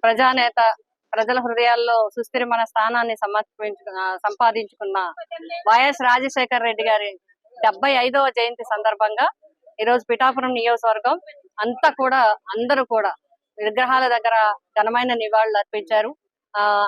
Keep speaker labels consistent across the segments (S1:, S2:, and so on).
S1: ప్రజానేత, ప్రజల హృదయాల్లో సుస్థిరమైన స్థానాన్ని సంపాదించుకున్న వైఎస్ రాజశేఖర రెడ్డి గారి 75వ జయంతి సందర్భంగా ఈరోజు పిఠాపురం నియోజకవర్గం అంతా కూడా అందరూ కూడా విగ్రహాల దగ్గర ఘనమైన నివాళులు అర్పించారు.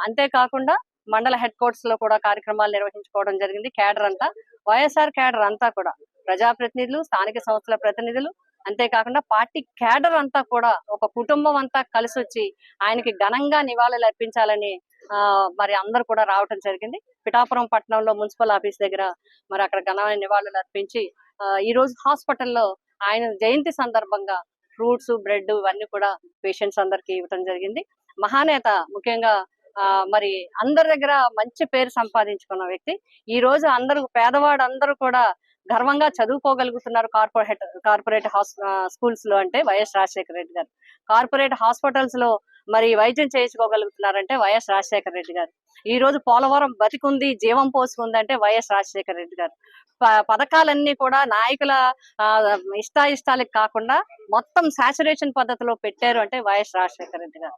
S1: అంతేకాకుండా మండల హెడ్ క్వార్టర్స్ లో కూడా కార్యక్రమాలు నిర్వహించుకోవడం జరిగింది. కేడర్ అంతా, వైఎస్ఆర్ కేడర్ అంతా కూడా, ప్రజాప్రతినిధులు, స్థానిక సంస్థల ప్రతినిధులు, అంతేకాకుండా పార్టీ కేడర్ అంతా కూడా ఒక కుటుంబం అంతా కలిసి వచ్చి ఆయనకి ఘనంగా నివాళులు అర్పించాలని మరి అందరూ కూడా రావటం జరిగింది. పిఠాపురం పట్టణంలో మున్సిపల్ ఆఫీస్ దగ్గర మరి అక్కడ ఘనమైన నివాళులు అర్పించి ఈ రోజు హాస్పిటల్లో ఆయన జయంతి సందర్భంగా ఫ్రూట్స్, బ్రెడ్ ఇవన్నీ కూడా పేషెంట్స్ అందరికి ఇవ్వటం జరిగింది. మహానేత, ముఖ్యంగా మరి అందరి దగ్గర మంచి పేరు సంపాదించుకున్న వ్యక్తి. ఈ రోజు అందరూ పేదవాడు అందరూ కూడా గర్వంగా చదువుకోగలుగుతున్నారు కార్పొరేట్ స్కూల్స్ లో అంటే వైఎస్ రాజశేఖర రెడ్డి గారు. కార్పొరేట్ హాస్పిటల్స్ లో మరి వైద్యం చేయించుకోగలుగుతున్నారంటే వైఎస్ రాజశేఖర రెడ్డి గారు. ఈ రోజు పోలవరం బతికుంది, జీవం పోసుకుంది అంటే వైఎస్ రాజశేఖర రెడ్డి గారు. పథకాలన్నీ కూడా నాయకుల ఇష్టాయిష్టాలకు కాకుండా మొత్తం సాచురేషన్ పద్ధతిలో పెట్టారు అంటే వైఎస్ రాజశేఖర రెడ్డి గారు.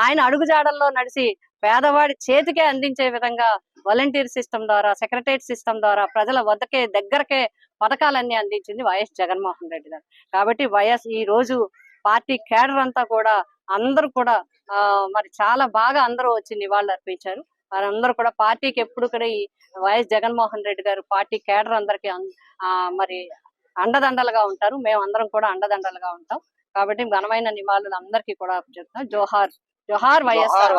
S1: ఆయన అడుగుజాడల్లో నడిచి పేదవాడి చేతికే అందించే విధంగా వాలంటీర్ సిస్టమ్ ద్వారా, సెక్రటరియట్ సిస్టమ్ ద్వారా ప్రజల వద్దకే దగ్గరకే పథకాలన్నీ అందించింది వైఎస్ జగన్మోహన్ రెడ్డి గారు. కాబట్టి వైఎస్ ఈ రోజు పార్టీ కేడర్ అంతా కూడా అందరూ కూడా మరి చాలా బాగా అందరూ వచ్చి నివాళులు అర్పించారు. వారందరూ కూడా పార్టీకి ఎప్పుడు కూడా ఈ వైఎస్ జగన్మోహన్ రెడ్డి గారు పార్టీ కేడర్ అందరికి మరి అండదండలుగా ఉంటారు. మేము అందరం కూడా అండదండలుగా ఉంటాం. కాబట్టి ఘనమైన నివాళులు అందరికీ కూడా చెప్తాం. జోహార్, జోహార్ వైఎస్ఆర్.